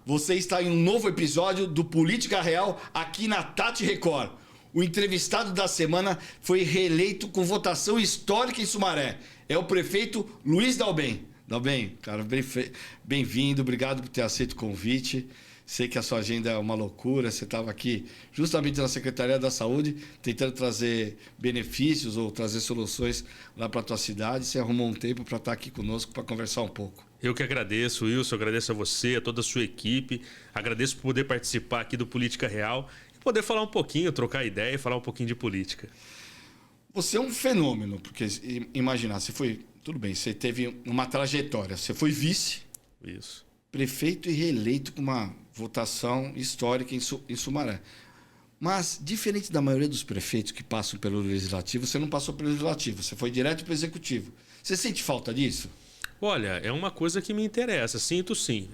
você está em um novo episódio do Política Real aqui na Tati Record. O entrevistado da semana foi reeleito com votação histórica em Sumaré. É o prefeito Luiz Dalben. Dalben, cara, bem-vindo, obrigado por ter aceito o convite. Sei que a sua agenda é uma loucura, você estava aqui justamente na Secretaria da Saúde, tentando trazer benefícios ou trazer soluções lá para a tua cidade. Você arrumou um tempo para estar aqui conosco para conversar um pouco. Eu que agradeço, Wilson, agradeço a você, a toda a sua equipe, agradeço por poder participar aqui do Política Real e poder falar um pouquinho, trocar ideia e falar um pouquinho de política. Você é um fenômeno, porque imagina, você foi, tudo bem, você teve uma trajetória, você foi vice, isso, prefeito e reeleito com uma votação histórica em Sumaré. Mas, diferente da maioria dos prefeitos que passam pelo Legislativo, você não passou pelo Legislativo, você foi direto para o Executivo. Você sente falta disso? Olha, é uma coisa que me interessa, sinto sim.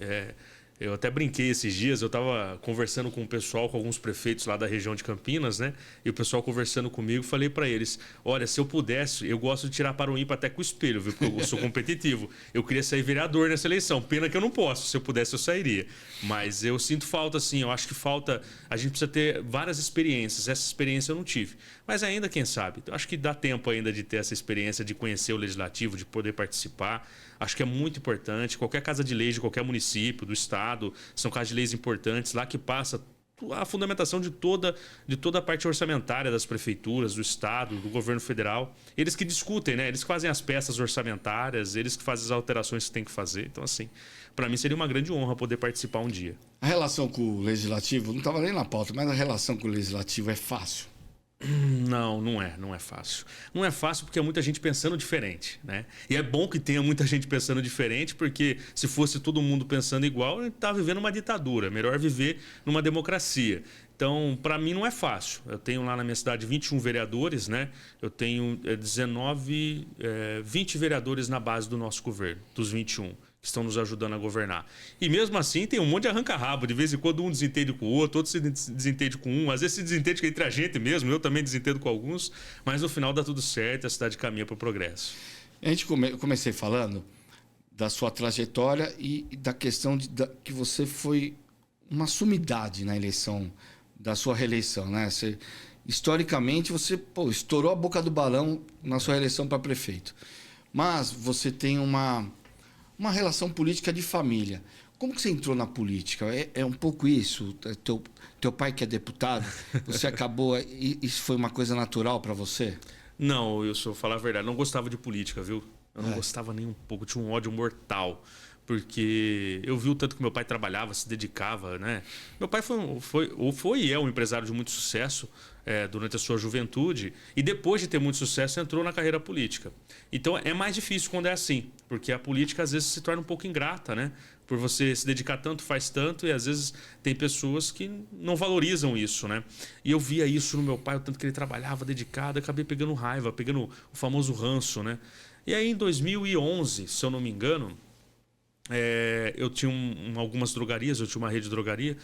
Eu até brinquei esses dias, eu estava conversando com o pessoal, com alguns prefeitos lá da região de Campinas, né? E o pessoal conversando comigo, falei para eles, olha, se eu pudesse, eu gosto de tirar para o ímpar até com o espelho, viu? Porque eu sou competitivo. Eu queria sair vereador nessa eleição, pena que eu não posso, se eu pudesse eu sairia. Mas eu sinto falta, sim, eu acho que falta, a gente precisa ter várias experiências, essa experiência eu não tive. Mas ainda, quem sabe, eu acho que dá tempo ainda de ter essa experiência, de conhecer o Legislativo, de poder participar. Acho que é muito importante, qualquer casa de leis de qualquer município, do estado, são casas de leis importantes, lá que passa a fundamentação de toda a parte orçamentária das prefeituras, do estado, do governo federal. Eles que discutem, né? Eles que fazem as peças orçamentárias, eles que fazem as alterações que tem que fazer. Então, assim, para mim seria uma grande honra poder participar um dia. A relação com o Legislativo, não estava nem na pauta, mas a relação com o Legislativo é fácil? Não é fácil. Não é fácil porque é muita gente pensando diferente, né? E é bom que tenha muita gente pensando diferente, porque se fosse todo mundo pensando igual, a gente tá vivendo uma ditadura. Melhor viver numa democracia. Então, para mim não é fácil. Eu tenho lá na minha cidade 21 vereadores, né? Eu tenho 20 vereadores na base do nosso governo, dos 21. Que estão nos ajudando a governar. E mesmo assim tem um monte de arranca-rabo. De vez em quando um desentende com o outro se desentende com um. Às vezes se desentende entre a gente mesmo. Eu também desentendo com alguns. Mas no final dá tudo certo, a cidade caminha para o progresso. Eu comecei falando da sua trajetória e da questão que você foi uma sumidade na eleição, da sua reeleição, né? Historicamente, você estourou a boca do balão na sua reeleição para prefeito. Mas você tem uma relação política de família. Como que você entrou na política? É um pouco isso? Teu pai que é deputado, você acabou... Isso foi uma coisa natural para você? Não, Wilson, falar a verdade, não gostava de política, viu? Eu não gostava nem um pouco, tinha um ódio mortal. Porque eu vi o tanto que meu pai trabalhava, se dedicava, né? Meu pai foi e é um empresário de muito sucesso durante a sua juventude e depois de ter muito sucesso entrou na carreira política. Então é mais difícil quando é assim, porque a política às vezes se torna um pouco ingrata, né? Por você se dedicar tanto, faz tanto e às vezes tem pessoas que não valorizam isso, né? E eu via isso no meu pai, o tanto que ele trabalhava dedicado, acabei pegando raiva, pegando o famoso ranço, né? E aí em 2011, se eu não me engano... eu tinha algumas drogarias, eu tinha uma rede de drogaria,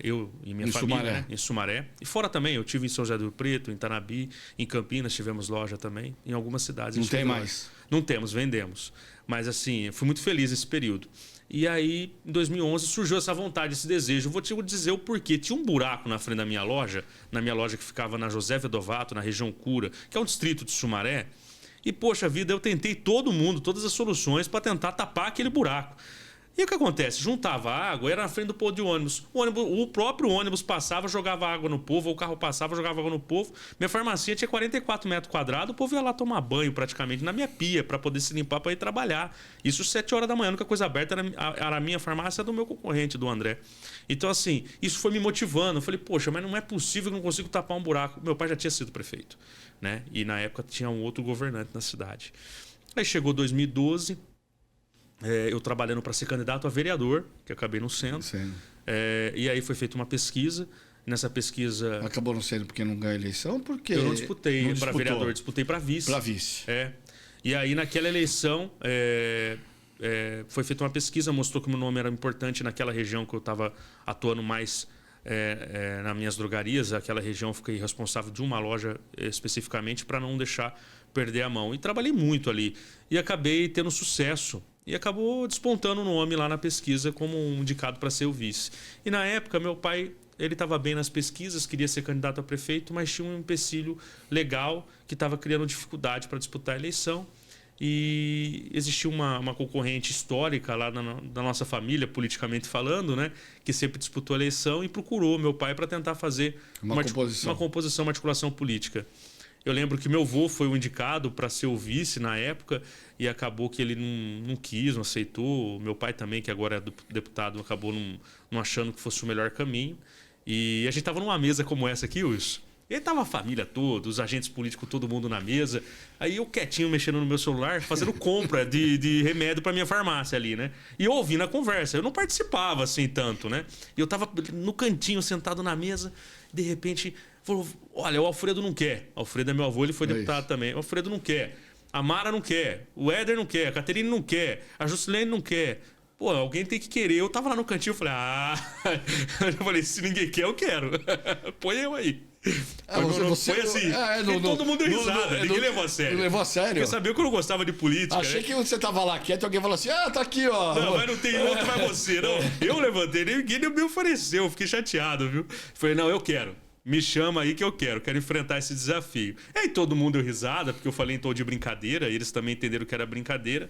eu e minha família, Sumaré. Né? Em Sumaré. E fora também, eu tive em São José do Rio Preto, em Tanabi, em Campinas tivemos loja também, em algumas cidades. Não tem mais? Não temos, vendemos. Mas assim, fui muito feliz nesse período. E aí, em 2011, surgiu essa vontade, esse desejo. Eu vou te dizer o porquê. Tinha um buraco na frente da minha loja que ficava na José Vedovato, na região Cura, que é um distrito de Sumaré. E, poxa vida, eu tentei todas as soluções para tentar tapar aquele buraco. E o que acontece? Juntava água, era na frente do ponto de ônibus. O próprio ônibus passava, jogava água no povo, ou o carro passava, jogava água no povo. Minha farmácia tinha 44 metros quadrados, o povo ia lá tomar banho praticamente na minha pia para poder se limpar para ir trabalhar. Isso 7 horas da manhã, a única coisa aberta era a minha farmácia do meu concorrente, do André. Então, assim, isso foi me motivando. Eu falei, poxa, mas não é possível que eu não consigo tapar um buraco. Meu pai já tinha sido prefeito, né? E na época tinha um outro governante na cidade. Aí chegou 2012... eu trabalhando para ser candidato a vereador, que acabei não sendo. E aí foi feita uma pesquisa. Nessa pesquisa... Acabou não sendo porque não ganhou a eleição? Porque eu não disputei para vereador, disputei para vice. Para vice. E aí naquela eleição foi feita uma pesquisa, mostrou que o meu nome era importante naquela região que eu estava atuando mais nas minhas drogarias. Aquela região eu fiquei responsável de uma loja especificamente para não deixar perder a mão. E trabalhei muito ali. E acabei tendo sucesso E acabou despontando o nome lá na pesquisa como um indicado para ser o vice. E na época, meu pai, ele estava bem nas pesquisas, queria ser candidato a prefeito, mas tinha um empecilho legal que estava criando dificuldade para disputar a eleição. E existia uma concorrente histórica lá da nossa família, politicamente falando, né, que sempre disputou a eleição e procurou meu pai para tentar fazer uma composição, uma articulação política. Eu lembro que meu avô foi o indicado para ser o vice na época e acabou que ele não quis, não aceitou. Meu pai também, que agora é deputado, acabou não achando que fosse o melhor caminho. E a gente estava numa mesa como essa aqui, Wilson. E aí tava a família toda, os agentes políticos, todo mundo na mesa. Aí eu quietinho, mexendo no meu celular, fazendo compra de remédio para minha farmácia ali, né? E eu ouvindo a conversa. Eu não participava assim tanto, né? E eu tava no cantinho, sentado na mesa. De repente, falou, olha, o Alfredo não quer. O Alfredo é meu avô, ele foi deputado também. O Alfredo não quer. A Mara não quer. O Éder não quer. A Caterine não quer. A Juscelene não quer. Pô, alguém tem que querer. Eu tava lá no cantinho, eu falei, eu falei, se ninguém quer, eu quero. Põe eu aí. Foi assim. Todo mundo deu risada, ninguém levou a sério. Não levou a sério? Porque sabia que eu não gostava de política. Achei que você tava lá quieto e alguém falou assim: tá aqui, ó. Não, mas não tem outro, vai você. Não, eu levantei, ninguém me ofereceu, eu fiquei chateado, viu? Falei, não, eu quero. Me chama aí que eu quero enfrentar esse desafio. E aí todo mundo deu risada, porque eu falei em tom de brincadeira, e eles também entenderam que era brincadeira.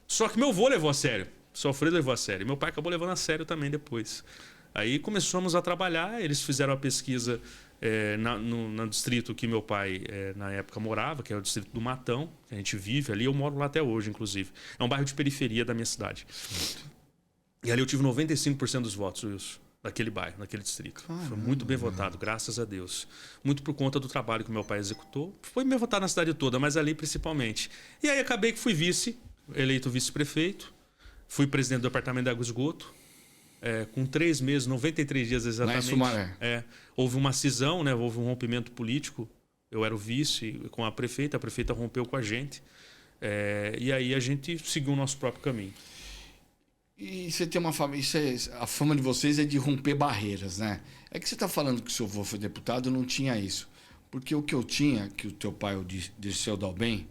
Só que meu avô levou a sério. Só o Alfredo levou a sério. Meu pai acabou levando a sério também depois. Aí começamos a trabalhar, eles fizeram a pesquisa no distrito que meu pai na época morava, que é o distrito do Matão, que a gente vive ali, eu moro lá até hoje, inclusive. É um bairro de periferia da minha cidade. E ali eu tive 95% dos votos, Wilson, daquele bairro, naquele distrito. Caramba. Foi muito bem votado, graças a Deus. Muito por conta do trabalho que meu pai executou. Foi bem votado na cidade toda, mas ali principalmente. E aí acabei que fui eleito vice-prefeito. Fui presidente do departamento de água e esgoto. Com 3 meses, 93 dias exatamente. Lá em Sumaré. Houve uma cisão, né? Houve um rompimento político. Eu era o vice com a prefeita rompeu com a gente. E aí a gente seguiu o nosso próprio caminho. E você tem uma família. A fama de vocês é de romper barreiras, né? É que você está falando que seu avô foi deputado, não tinha isso. Porque o que eu tinha, que o teu pai, o Dirceu Dalben,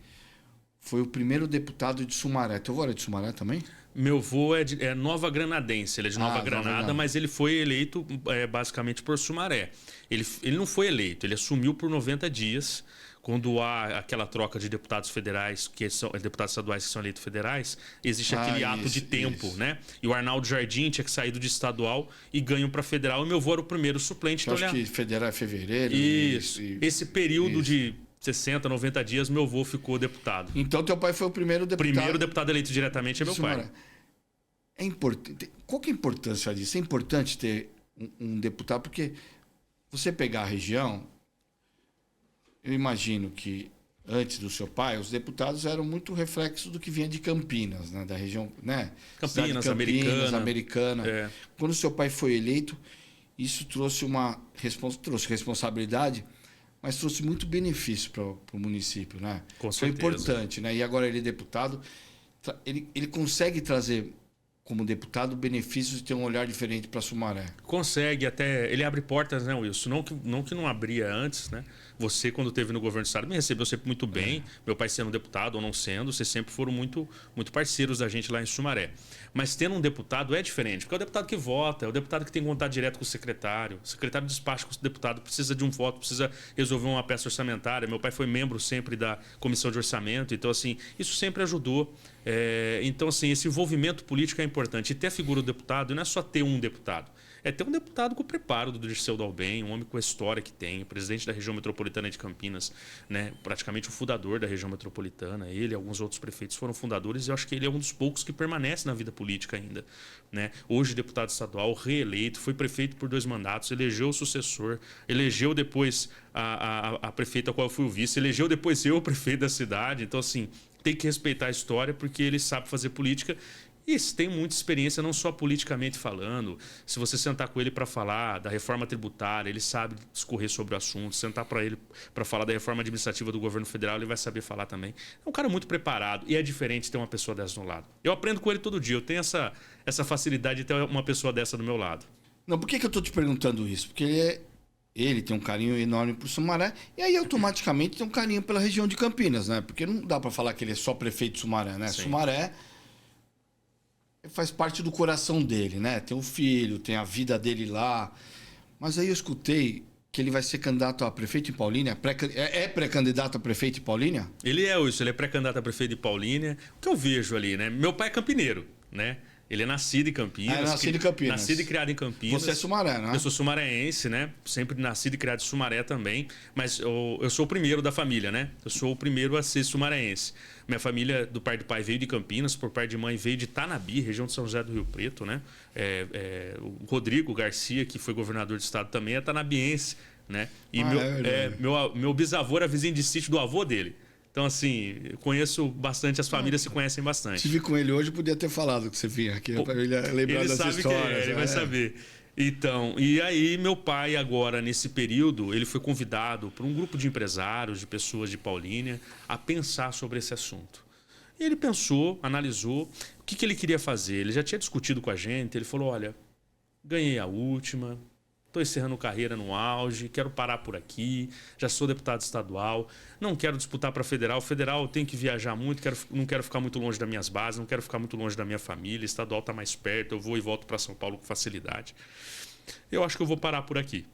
foi o primeiro deputado de Sumaré. Teu avô era de Sumaré também? Meu avô é Nova Granadense, ele é de Nova Granada, mas ele foi eleito basicamente por Sumaré. Ele não foi eleito, ele assumiu por 90 dias, quando há aquela troca de deputados federais, que são deputados estaduais que são eleitos federais, existe aquele ato de tempo, né? E o Arnaldo Jardim tinha que saído de estadual e ganhou para federal, e meu avô era o primeiro suplente. Eu acho que federal é fevereiro. Isso. Esse período de 60, 90 dias, meu avô ficou deputado. Então, teu pai foi o primeiro deputado... O primeiro deputado eleito diretamente é meu pai. É importante. Qual que é a importância disso? É importante ter um deputado, porque você pegar a região, eu imagino que antes do seu pai, os deputados eram muito reflexo do que vinha de Campinas, né? Da região, né? Campinas, Americana. Quando o seu pai foi eleito, isso trouxe trouxe responsabilidade, mas trouxe muito benefício para o município, né? Com Foi certeza. importante, né? E agora ele é deputado, ele consegue trazer como deputado benefícios de ter um olhar diferente para Sumaré. Consegue, até ele abre portas, né, Wilson? Não que não abria antes, né? Você, quando esteve no governo do estado, me recebeu sempre muito bem. Meu pai sendo deputado ou não sendo, vocês sempre foram muito, muito parceiros da gente lá em Sumaré. Mas tendo um deputado é diferente, porque é o deputado que vota, é o deputado que tem contato direto com o secretário. O secretário despacha com o deputado, precisa de um voto, precisa resolver uma peça orçamentária. Meu pai foi membro sempre da comissão de orçamento, então, assim, isso sempre ajudou. Então, assim, esse envolvimento político é importante. E ter a figura do deputado não é só ter um deputado. É ter um deputado com o preparo do Dirceu Dalben, um homem com a história que tem, presidente da região metropolitana de Campinas, né? Praticamente o fundador da região metropolitana. Ele e alguns outros prefeitos foram fundadores e eu acho que ele é um dos poucos que permanece na vida política ainda, né? Hoje deputado estadual, reeleito, foi prefeito por 2 mandatos, elegeu o sucessor, elegeu depois a prefeita a qual eu fui o vice, elegeu depois eu o prefeito da cidade. Então, assim, tem que respeitar a história porque ele sabe fazer política. E tem muita experiência, não só politicamente falando. Se você sentar com ele para falar da reforma tributária, ele sabe discorrer sobre o assunto. Sentar para ele para falar da reforma administrativa do governo federal, ele vai saber falar também. É um cara muito preparado e é diferente ter uma pessoa dessa no lado. Eu aprendo com ele todo dia. Eu tenho essa facilidade de ter uma pessoa dessa do meu lado. Não, por que eu estou te perguntando isso? Porque ele tem um carinho enorme por Sumaré e aí automaticamente tem um carinho pela região de Campinas, né? Porque não dá para falar que ele é só prefeito de Sumaré, né? Sim. Sumaré faz parte do coração dele, né? Tem um filho, tem a vida dele lá. Mas aí eu escutei que ele vai ser candidato a prefeito em Paulínia. É pré-candidato a prefeito em Paulínia? Ele é isso, ele é pré-candidato a prefeito de Paulínia. O que eu vejo ali, né? Meu pai é campineiro, né? Ele é nascido em Campinas. Nascido em Campinas. Nascido e criado em Campinas. Você é Sumaré, né? Eu sou sumarense, né? Sempre nascido e criado em Sumaré também. Mas eu sou o primeiro da família, né? Eu sou o primeiro a ser sumarense. Minha família, do pai do pai, veio de Campinas. Por parte de mãe, veio de Tanabi, região de São José do Rio Preto, né? O Rodrigo Garcia, que foi governador do estado, também é tanabiense, né? E meu bisavô era vizinho de sítio do avô dele. Então, assim, eu conheço bastante, as famílias se conhecem bastante. Estive com ele hoje, podia ter falado que você vinha aqui, para ele lembrar das histórias. Ele sabe quem é, ele vai saber. Então, e aí meu pai agora, nesse período, ele foi convidado por um grupo de empresários, de pessoas de Paulínia, a pensar sobre esse assunto. E ele pensou, analisou, o que ele queria fazer. Ele já tinha discutido com a gente, ele falou, olha, ganhei a última... Estou encerrando carreira no auge, quero parar por aqui, já sou deputado estadual, não quero disputar para federal. Federal eu tenho que viajar muito, não quero ficar muito longe das minhas bases, não quero ficar muito longe da minha família, estadual está mais perto, eu vou e volto para São Paulo com facilidade. Eu acho que eu vou parar por aqui.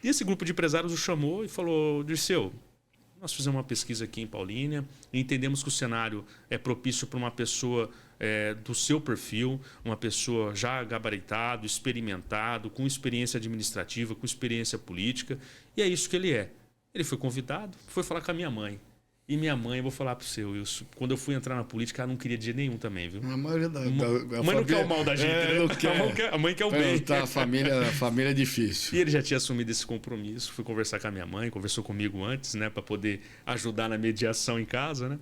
E esse grupo de empresários o chamou e falou, Dirceu, nós fizemos uma pesquisa aqui em Paulínia e entendemos que o cenário é propício para uma pessoa do seu perfil, uma pessoa já gabaritado, experimentado, com experiência administrativa, com experiência política. E é isso que ele é. Ele foi convidado, foi falar com a minha mãe. E minha mãe, eu vou falar para o seu Wilson, quando eu fui entrar na política, ela não queria de jeito nenhum também, viu? A maioria da mãe não quer o mal da gente, né? A mãe quer o bem. A família é difícil. E ele já tinha assumido esse compromisso. Fui conversar com a minha mãe, conversou comigo antes, né, para poder ajudar na mediação em casa, né?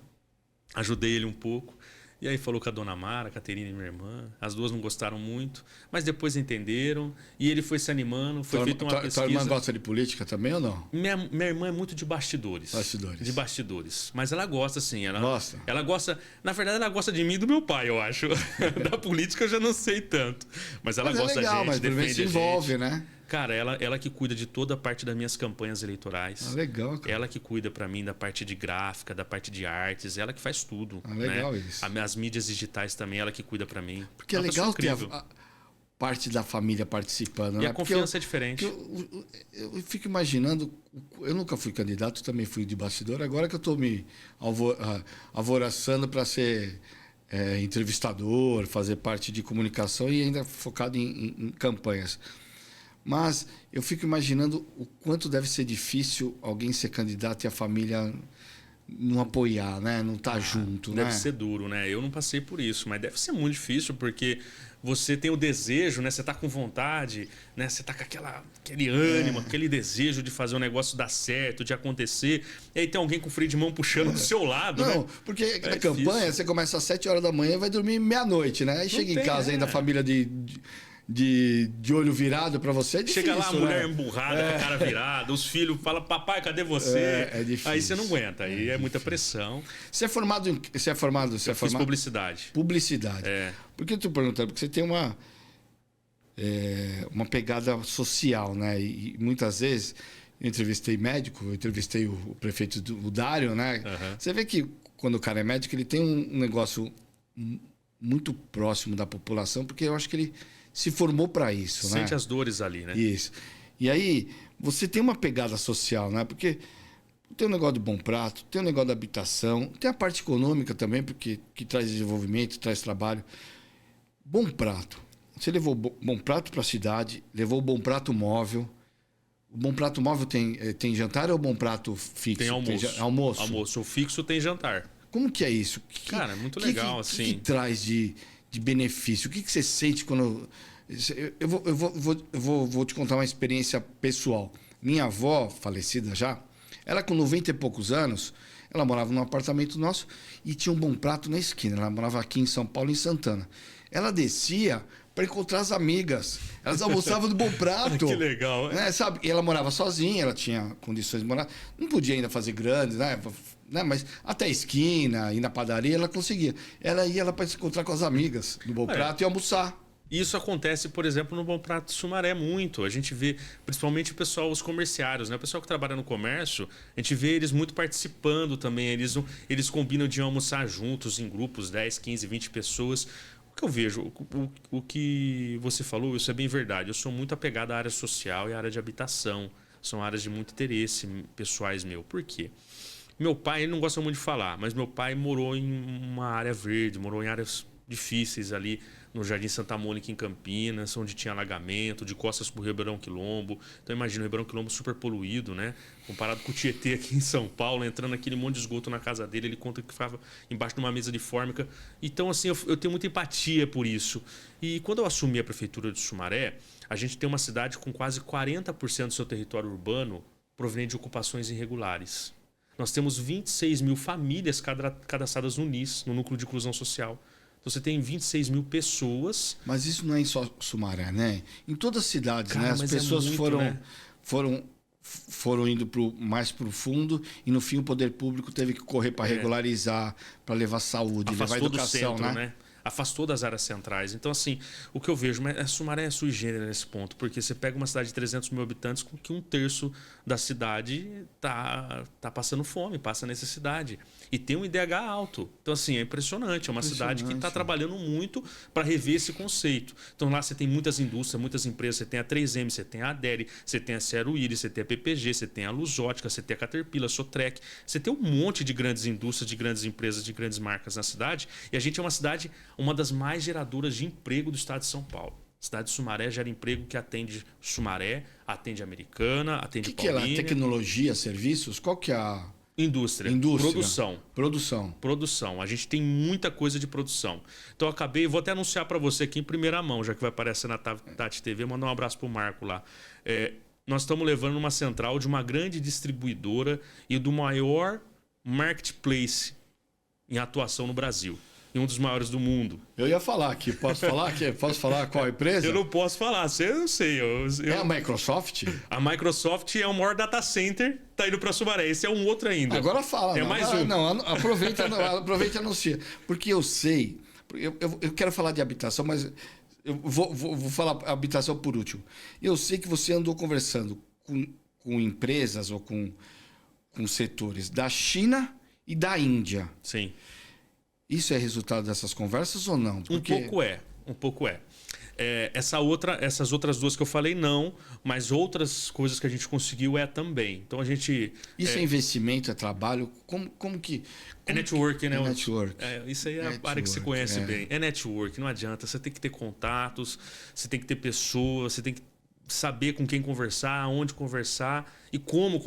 Ajudei ele um pouco. E aí falou com a dona Mara, a Caterina e minha irmã. As duas não gostaram muito, mas depois entenderam. E ele foi se animando, foi feita uma pesquisa. Tua irmã gosta de política também ou não? Minha irmã é muito de bastidores. Bastidores. De bastidores. Mas ela gosta, sim. Gosta? Ela gosta... Na verdade, ela gosta de mim e do meu pai, eu acho. Da política eu já não sei tanto. Mas ela gosta da gente, mas defende se envolve, né? Cara, ela que cuida de toda a parte das minhas campanhas eleitorais. Ah, legal, cara. Ela que cuida para mim da parte de gráfica, da parte de artes, ela que faz tudo. Ah, legal, né? isso. As mídias digitais também, ela que cuida para mim. Porque é legal ter a parte da família participando. E né? a confiança é diferente. Eu fico imaginando, eu nunca fui candidato, também fui de bastidor, agora que eu estou me alvoroçando para ser entrevistador, fazer parte de comunicação e ainda focado em campanhas. Mas eu fico imaginando o quanto deve ser difícil alguém ser candidato e a família não apoiar, né? Não estar junto, deve né? ser duro, né? Eu não passei por isso, mas deve ser muito difícil porque você tem o desejo, né? Você tá com vontade, né? Você tá com aquele ânimo, aquele desejo de fazer o negócio dar certo, de acontecer. E aí tem alguém com o freio de mão puxando do seu lado, não, né? Porque na campanha você começa às 7 horas da manhã e vai dormir meia-noite, né? Aí chega em casa ainda a família de olho virado para você, é difícil. Chega lá a mulher né? emburrada, com a cara virada, os filhos falam, papai, cadê você? É difícil. Aí você não aguenta, aí é muita pressão. Você é formado em... Eu fiz publicidade. Publicidade. Por que eu estou perguntando? Porque você tem uma pegada social, né? E muitas vezes, eu entrevistei médico, eu entrevistei o prefeito o Dário, né? Uhum. Você vê que quando o cara é médico, ele tem um negócio muito próximo da população, porque eu acho que ele se formou para isso, né? Sente as dores ali, né? Isso. E aí, você tem uma pegada social, né? Porque tem o negócio do bom prato, tem o negócio da habitação, tem a parte econômica também, porque que traz desenvolvimento, traz trabalho. Bom prato. Você levou bom prato para a cidade, levou o bom prato móvel. O bom prato móvel tem jantar ou bom prato fixo? Tem almoço. Almoço. Almoço. O fixo tem jantar. Como que é isso? Cara, é muito legal, assim. O que traz de benefício? O que você sente quando... Eu vou te contar uma experiência pessoal. Minha avó, falecida já, ela com 90 e poucos anos, ela morava num apartamento nosso e tinha um bom prato na esquina. Ela morava aqui em São Paulo, em Santana. Ela descia para encontrar as amigas. Elas almoçavam do bom prato. Que legal, né? Sabe? E ela morava sozinha, ela tinha condições de morar. Não podia ainda fazer grandes, né? Mas até a esquina, ir na padaria, ela conseguia. Ela ia lá para se encontrar com as amigas do bom prato e almoçar. Isso acontece, por exemplo, no Bom Prato Sumaré muito. A gente vê, principalmente o pessoal, os comerciários, né? O pessoal que trabalha no comércio, a gente vê eles muito participando também. Eles combinam de almoçar juntos em grupos, 10, 15, 20 pessoas. O que eu vejo, o que você falou, isso é bem verdade. Eu sou muito apegado à área social e à área de habitação. São áreas de muito interesse pessoais meu. Por quê? Meu pai, ele não gosta muito de falar, mas meu pai morou em uma área verde, morou em áreas difíceis ali no Jardim Santa Mônica, em Campinas, onde tinha alagamento, de costas para o Ribeirão Quilombo. Então imagina o Ribeirão Quilombo super poluído, né? Comparado com o Tietê aqui em São Paulo, entrando aquele monte de esgoto na casa dele, ele conta que ficava embaixo de uma mesa de fórmica. Então assim, eu tenho muita empatia por isso. E quando eu assumi a prefeitura de Sumaré, a gente tem uma cidade com quase 40% do seu território urbano proveniente de ocupações irregulares. Nós temos 26 mil famílias cadastradas no NIS, no Núcleo de Inclusão Social. Então você tem 26 mil pessoas. Mas isso não é em só Sumaré, né? Em todas as cidades, Cara, né? As mas pessoas muito, foram, né? foram indo mais para o fundo e no fim o poder público teve que correr para regularizar, para levar saúde, levar Afastou do educação, centro, né? Afastou das áreas centrais. Então, assim, o que eu vejo, mas Sumaré é sui generis nesse ponto, porque você pega uma cidade de 300 mil habitantes com que 1/3 da cidade tá passando fome, passa necessidade. E tem um IDH alto. Então, assim, é impressionante. É uma cidade que está trabalhando muito para rever esse conceito. Então, lá você tem muitas indústrias, muitas empresas. Você tem a 3M, você tem a Adere, você tem a Cero Íris, você tem a PPG, você tem a Lusótica, você tem a Caterpillar, a Sotrec. Você tem um monte de grandes indústrias, de grandes empresas, de grandes marcas na cidade. E a gente é uma cidade, uma das mais geradoras de emprego do estado de São Paulo. A cidade de Sumaré gera emprego que atende Sumaré, atende Americana, atende Paulínia. O que é lá? Tecnologia, serviços? Qual que é a... Indústria. Produção. A gente tem muita coisa de produção. Então eu vou até anunciar para você aqui em primeira mão, já que vai aparecer na Tati TV, mandar um abraço pro Marco lá. Nós estamos levando uma central de uma grande distribuidora e do maior marketplace em atuação no Brasil. E um dos maiores do mundo. Eu ia falar aqui. Posso falar aqui? Posso falar qual a empresa? Eu não posso falar. Eu não sei. É a Microsoft? A Microsoft é o maior data center. Tá indo para Sumaré. Esse é um outro ainda. Agora fala. Mais um. Não, aproveita e anuncia. Porque eu sei... Eu quero falar de habitação, mas eu vou falar habitação por último. Eu sei que você andou conversando com empresas ou com setores da China e da Índia. Sim. Isso é resultado dessas conversas ou não? Porque... Um pouco é. Essas outras duas que eu falei, não. Mas outras coisas que a gente conseguiu também. Então a gente... Isso é investimento, é trabalho? Como que... É network, né? É network. Isso aí é a área que você conhece bem. É network, não adianta. Você tem que ter contatos, você tem que ter pessoas, você tem que saber com quem conversar, onde conversar e como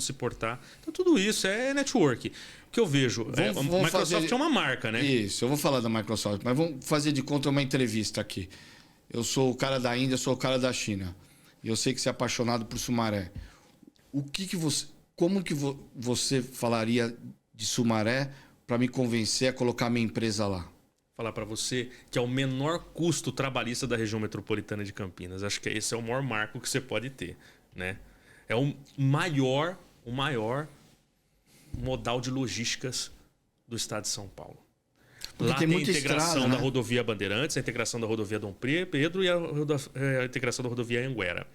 se portar. Então tudo isso é network. O que eu vejo, a Microsoft é uma marca, né? Isso, eu vou falar da Microsoft, mas vamos fazer de conta uma entrevista aqui. Eu sou o cara da Índia, eu sou o cara da China. E eu sei que você é apaixonado por Sumaré. Como que você falaria de Sumaré para me convencer a colocar minha empresa lá? Falar para você que é o menor custo trabalhista da região metropolitana de Campinas. Acho que esse é o maior marco que você pode ter, né? É o maior modal de logísticas do estado de São Paulo. Lá tem a integração da rodovia Bandeirantes, a integração da rodovia Dom Pedro e a integração da rodovia Anguera.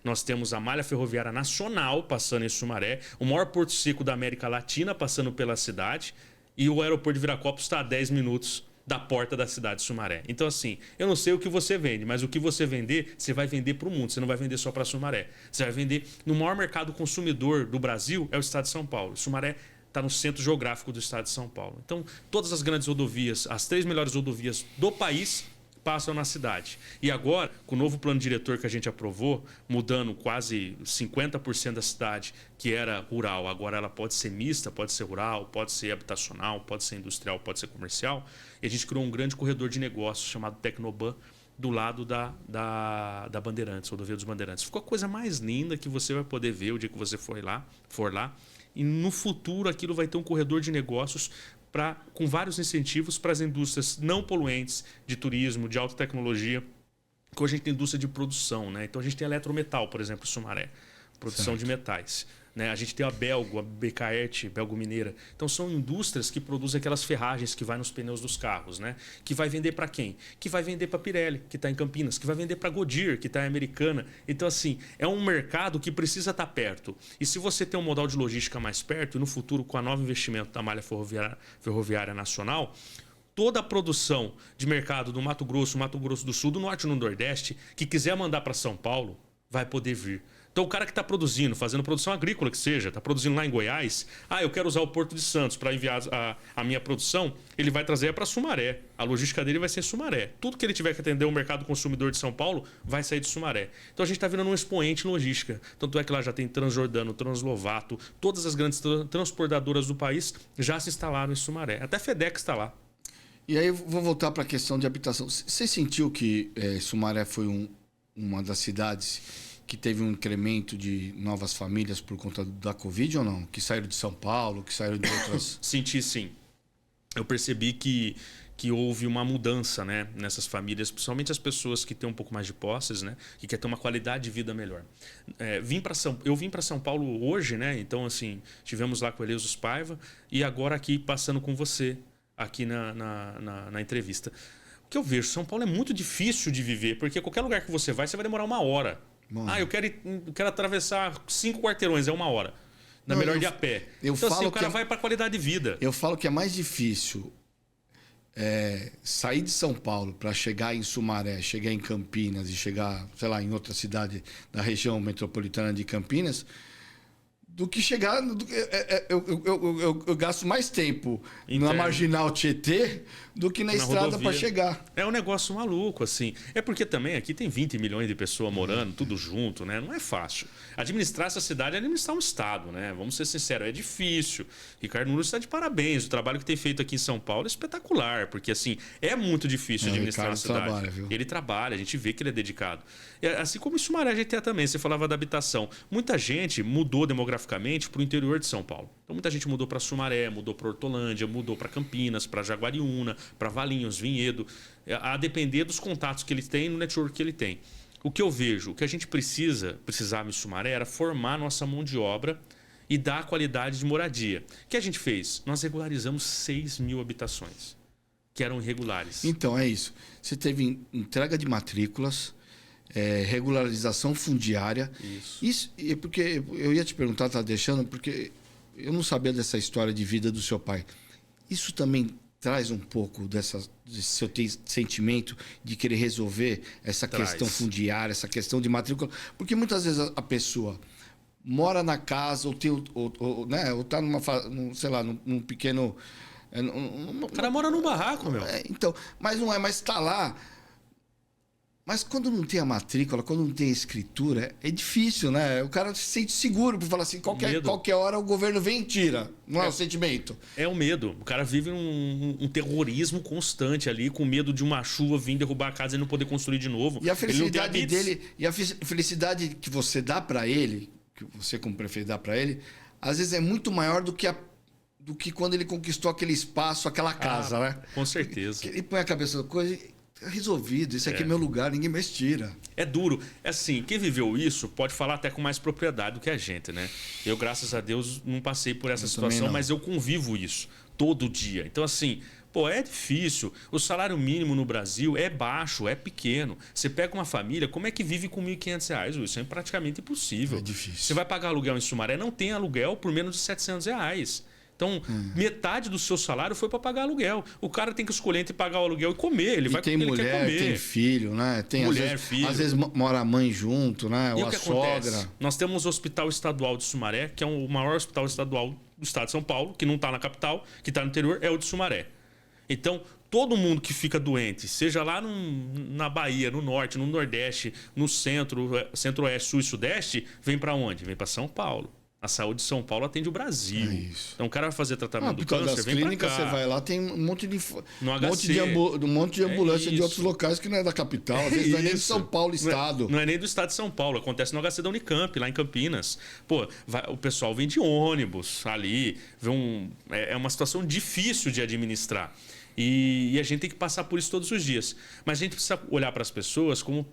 Nós temos a malha ferroviária nacional passando em Sumaré, o maior porto seco da América Latina passando pela cidade e o aeroporto de Viracopos está a 10 minutos da porta da cidade de Sumaré. Então, assim, eu não sei o que você vende, mas o que você vender, você vai vender para o mundo. Você não vai vender só para Sumaré. Você vai vender no maior mercado consumidor do Brasil, é o estado de São Paulo. Sumaré está no centro geográfico do estado de São Paulo. Então, todas as grandes rodovias, as 3 melhores rodovias do país, passam na cidade. E agora, com o novo plano diretor que a gente aprovou, mudando quase 50% da cidade, que era rural, agora ela pode ser mista, pode ser rural, pode ser habitacional, pode ser industrial, pode ser comercial. E a gente criou um grande corredor de negócios chamado Tecnoban, do lado da Bandeirantes, rodovia dos Bandeirantes. Ficou a coisa mais linda que você vai poder ver o dia que você for lá. E no futuro aquilo vai ter um corredor de negócios com vários incentivos para as indústrias não poluentes de turismo, de alta tecnologia. Que hoje a gente tem indústria de produção, né? Então a gente tem a Eletrometal, por exemplo, em Sumaré, produção de metais. Né? A gente tem a Belgo, a Becaerte, Belgo Mineira. Então são indústrias que produzem aquelas ferragens que vai nos pneus dos carros, né? Que vai vender para quem? Que vai vender para Pirelli, que está em Campinas, que vai vender para Goodyear, que está em Americana. Então assim, é um mercado que precisa estar perto. E se você tem um modal de logística mais perto, e no futuro com a nova investimento da malha ferroviária nacional, toda a produção de mercado do Mato Grosso do Sul, do Norte e no Nordeste, que quiser mandar para São Paulo, vai poder vir. Então o cara que está produzindo, fazendo produção agrícola que seja, está produzindo lá em Goiás, eu quero usar o Porto de Santos para enviar a minha produção, ele vai trazer para Sumaré. A logística dele vai ser Sumaré. Tudo que ele tiver que atender o mercado consumidor de São Paulo vai sair de Sumaré. Então a gente está virando um expoente em logística. Tanto é que lá já tem Transjordano, Translovato, todas as grandes transportadoras do país já se instalaram em Sumaré. Até FedEx está lá. E aí eu vou voltar para a questão de habitação. Você sentiu que Sumaré foi uma das cidades que teve um incremento de novas famílias por conta da Covid ou não? Que saíram de São Paulo, que saíram de outras... Senti sim. Eu percebi que houve uma mudança, né, nessas famílias, principalmente as pessoas que têm um pouco mais de posses, né, que querem ter uma qualidade de vida melhor. Eu vim para São Paulo hoje, né, então assim, tivemos lá com o Eleusis Paiva e agora aqui passando com você, aqui na entrevista. O que eu vejo, São Paulo é muito difícil de viver, porque qualquer lugar que você vai demorar 1 hora. Mano. Eu quero atravessar 5 quarteirões, é 1 hora. Melhor de a pé. Então, assim, o cara vai para qualidade de vida. Eu falo que é mais difícil sair de São Paulo para chegar em Sumaré, chegar em Campinas e chegar, sei lá, em outra cidade da região metropolitana de Campinas, do que chegar... Eu gasto mais tempo na Marginal Tietê do que na estrada para chegar. É um negócio maluco, assim. É porque também aqui tem 20 milhões de pessoas morando, tudo junto, né? Não é fácil. Administrar essa cidade é administrar um estado, né? Vamos ser sinceros, é difícil. Ricardo Nunes está de parabéns. O trabalho que tem feito aqui em São Paulo é espetacular, porque assim, é muito difícil administrar a cidade. Trabalha, viu? Ele trabalha, a gente vê que ele é dedicado. Assim como em Sumaré a gente tem também, você falava da habitação. Muita gente mudou demograficamente para o interior de São Paulo. Então muita gente mudou para Sumaré, mudou para Hortolândia, mudou para Campinas, para Jaguariúna, para Valinhos, Vinhedo, a depender dos contatos que ele tem no network que ele tem. O que eu vejo, o que a gente precisava em Sumaré era formar nossa mão de obra e dar qualidade de moradia. O que a gente fez? Nós regularizamos 6.000 habitações que eram irregulares. Então, é isso. Você teve entrega de matrículas, regularização fundiária. Isso é porque eu ia te perguntar, tá deixando, porque eu não sabia dessa história de vida do seu pai. Isso também traz um pouco desse seu sentimento de querer resolver essa questão fundiária, essa questão de matrícula, porque muitas vezes a pessoa mora na casa ou tá num pequeno... O cara mora num barraco, meu. Então, mas não é, mas está lá. Mas quando não tem a matrícula, quando não tem a escritura, é difícil, né? O cara se sente seguro para falar assim, qualquer hora o governo vem e tira. Não é o sentimento. É o medo. O cara vive um terrorismo constante ali, com medo de uma chuva vir derrubar a casa e não poder construir de novo. E a felicidade dele, e a felicidade que você dá para ele, que você como prefeito dá para ele, às vezes é muito maior do que quando ele conquistou aquele espaço, aquela casa, né? Com certeza. Ele põe a cabeça da coisa... resolvido, isso aqui é meu lugar, ninguém mais tira. É duro. É assim, quem viveu isso pode falar até com mais propriedade do que a gente, né? Eu, graças a Deus, não passei por essa situação, mas eu convivo isso todo dia. Então, assim, é difícil. O salário mínimo no Brasil é baixo, é pequeno. Você pega uma família, como é que vive com R$ 1.500? Isso é praticamente impossível. É difícil. Você vai pagar aluguel em Sumaré, não tem aluguel por menos de R$700. Então, metade do seu salário foi para pagar aluguel. O cara tem que escolher entre pagar o aluguel e comer. Ele vai tem mulher, tem filho, né? Tem mulher, filho. Às vezes mora a mãe junto, né? E ou o que a sogra. Acontece? Nós temos o Hospital Estadual de Sumaré, que é o maior hospital estadual do estado de São Paulo, que não está na capital, que está no interior, é o de Sumaré. Então, todo mundo que fica doente, seja lá na Bahia, no norte, no nordeste, no centro-oeste, sul e sudeste, vem para onde? Vem para São Paulo. A saúde de São Paulo atende o Brasil. Então o cara vai fazer tratamento do câncer, vem pra cá. Você vai lá, tem um monte de ambulância de outros locais que não é da capital. Às vezes não é nem de São Paulo, estado. Não é nem do estado de São Paulo. Acontece no HC da Unicamp, lá em Campinas. O pessoal vem de ônibus ali. É uma situação difícil de administrar. E a gente tem que passar por isso todos os dias. Mas a gente precisa olhar para as pessoas como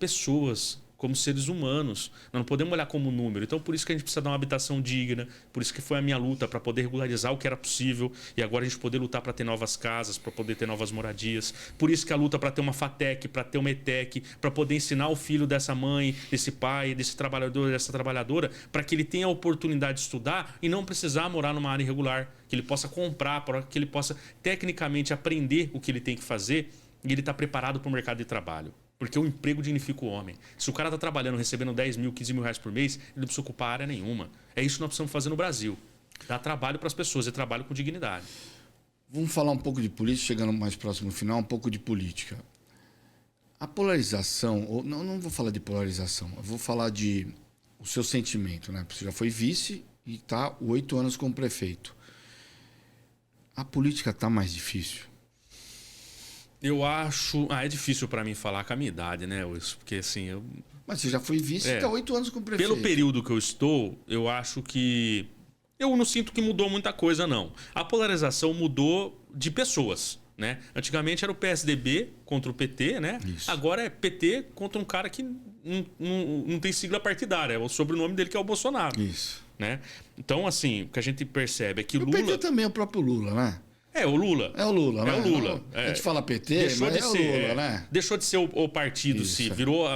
como seres humanos. Nós não podemos olhar como número. Então, por isso que a gente precisa dar uma habitação digna, por isso que foi a minha luta para poder regularizar o que era possível e agora a gente poder lutar para ter novas casas, para poder ter novas moradias. Por isso que a luta para ter uma FATEC, para ter uma ETEC, para poder ensinar o filho dessa mãe, desse pai, desse trabalhador, dessa trabalhadora, para que ele tenha a oportunidade de estudar e não precisar morar numa área irregular, que ele possa comprar, para que ele possa tecnicamente aprender o que ele tem que fazer e ele está preparado para o mercado de trabalho. Porque o emprego dignifica o homem. Se o cara está trabalhando, recebendo 10 mil, 15 mil reais por mês, ele não precisa ocupar área nenhuma. É isso que nós precisamos fazer no Brasil. Dar trabalho para as pessoas e trabalho com dignidade. Vamos falar um pouco de política, chegando mais próximo do final, um pouco de política. A polarização, ou não vou falar de polarização, eu vou falar de o seu sentimento, né? Você já foi vice e está 8 anos como prefeito. A política está mais difícil? Eu acho... é difícil para mim falar com a minha idade, né, Wilson? Porque assim... Mas você já foi vice e está 8 anos como prefeito. Pelo período que eu estou, eu acho que... Eu não sinto que mudou muita coisa, não. A polarização mudou de pessoas, né? Antigamente era o PSDB contra o PT, né? Isso. Agora é PT contra um cara que não tem sigla partidária. É o sobrenome dele que é o Bolsonaro. Isso. Né? Então, assim, o que a gente percebe é que o Lula... PT também é o próprio Lula, né? É o Lula. É o Lula, né? É o Lula. A gente fala PT, mas é o Lula, né? Deixou de ser o partido, se virou,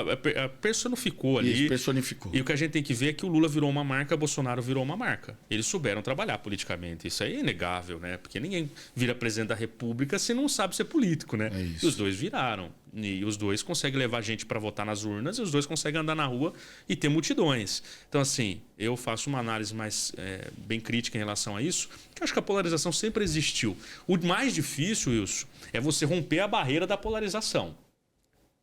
personificou ali. Isso, personificou. E o que a gente tem que ver é que o Lula virou uma marca, Bolsonaro virou uma marca. Eles souberam trabalhar politicamente. Isso aí é inegável, né? Porque ninguém vira presidente da República se não sabe ser político, né? É isso. E os dois viraram. E os dois conseguem levar gente para votar nas urnas e os dois conseguem andar na rua e ter multidões. Então, assim, eu faço uma análise mais bem crítica em relação a isso, que eu acho que a polarização sempre existiu. O mais difícil, Wilson, é você romper a barreira da polarização,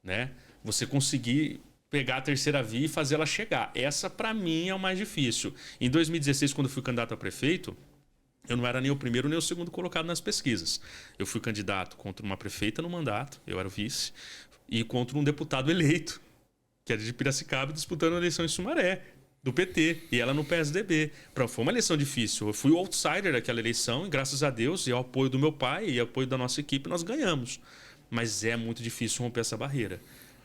né? Você conseguir pegar a terceira via e fazer ela chegar. Essa, para mim, é o mais difícil. Em 2016, quando eu fui candidato a prefeito, eu não era nem o primeiro nem o segundo colocado nas pesquisas. Eu fui candidato contra uma prefeita no mandato, eu era o vice, e contra um deputado eleito, que era de Piracicaba, disputando a eleição em Sumaré, do PT, e ela no PSDB. Foi uma eleição difícil. Eu fui o outsider daquela eleição e, graças a Deus, e ao apoio do meu pai e ao apoio da nossa equipe, nós ganhamos. Mas é muito difícil romper essa barreira.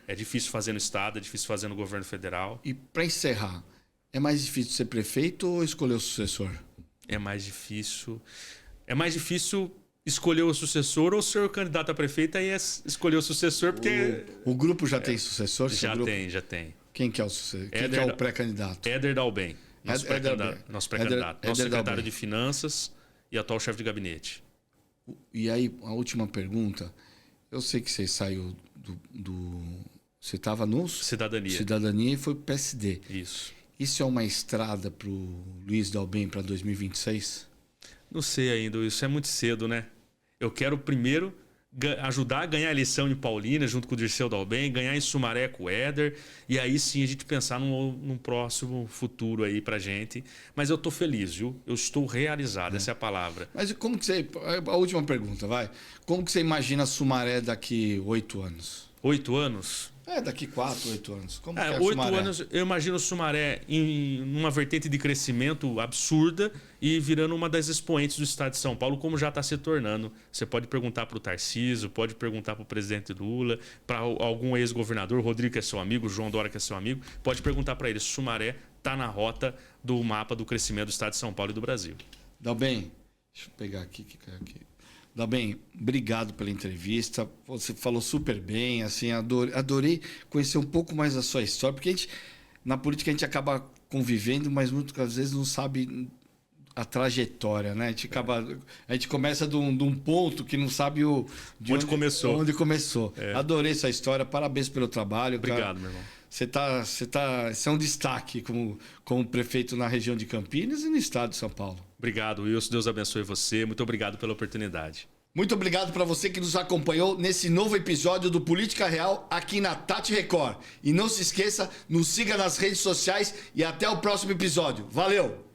É difícil fazer no Estado, é difícil fazer no governo federal. E, para encerrar, é mais difícil ser prefeito ou escolher o sucessor? É mais difícil escolher o sucessor ou ser o candidato a prefeito e escolher o sucessor, porque... O grupo já tem sucessor? Já tem. Quem que é o sucessor? Quem que é o pré-candidato? Éder Dalben, nosso pré-candidato. Nosso secretário de Finanças e atual chefe de gabinete. E aí, a última pergunta. Eu sei que você saiu você estava no... Cidadania e foi pro PSD. Isso é uma estrada para o Luiz Dalben para 2026? Não sei ainda, isso é muito cedo, né? Eu quero primeiro ajudar a ganhar a eleição em Paulínia, junto com o Dirceu Dalben, ganhar em Sumaré com o Éder, e aí sim a gente pensar num próximo futuro aí pra gente. Mas eu tô feliz, viu? Eu estou realizado, essa é a palavra. Mas como que você... A última pergunta, vai. Como que você imagina Sumaré daqui 8 anos? 8 anos? Daqui 4, 8 anos. Como que é 8 Sumaré? anos, eu imagino o Sumaré em uma vertente de crescimento absurda e virando uma das expoentes do estado de São Paulo, como já está se tornando. Você pode perguntar para o Tarcísio, pode perguntar para o presidente Lula, para algum ex-governador, Rodrigo que é seu amigo, João Dória que é seu amigo, pode perguntar para eles. Sumaré está na rota do mapa do crescimento do estado de São Paulo e do Brasil. Dalben, deixa eu pegar aqui. Dalben, obrigado pela entrevista. Você falou super bem, assim, adorei conhecer um pouco mais da sua história, porque na política a gente acaba convivendo, mas muitas vezes não sabe a trajetória, né? A gente começa de um ponto que não sabe onde começou. Adorei essa história, parabéns pelo trabalho. Obrigado, cara. meu irmão. Você é um destaque como prefeito na região de Campinas e no estado de São Paulo. Obrigado, Wilson. Deus abençoe você. Muito obrigado pela oportunidade. Muito obrigado para você que nos acompanhou nesse novo episódio do Política Real aqui na Tati Record. E não se esqueça, nos siga nas redes sociais e até o próximo episódio. Valeu!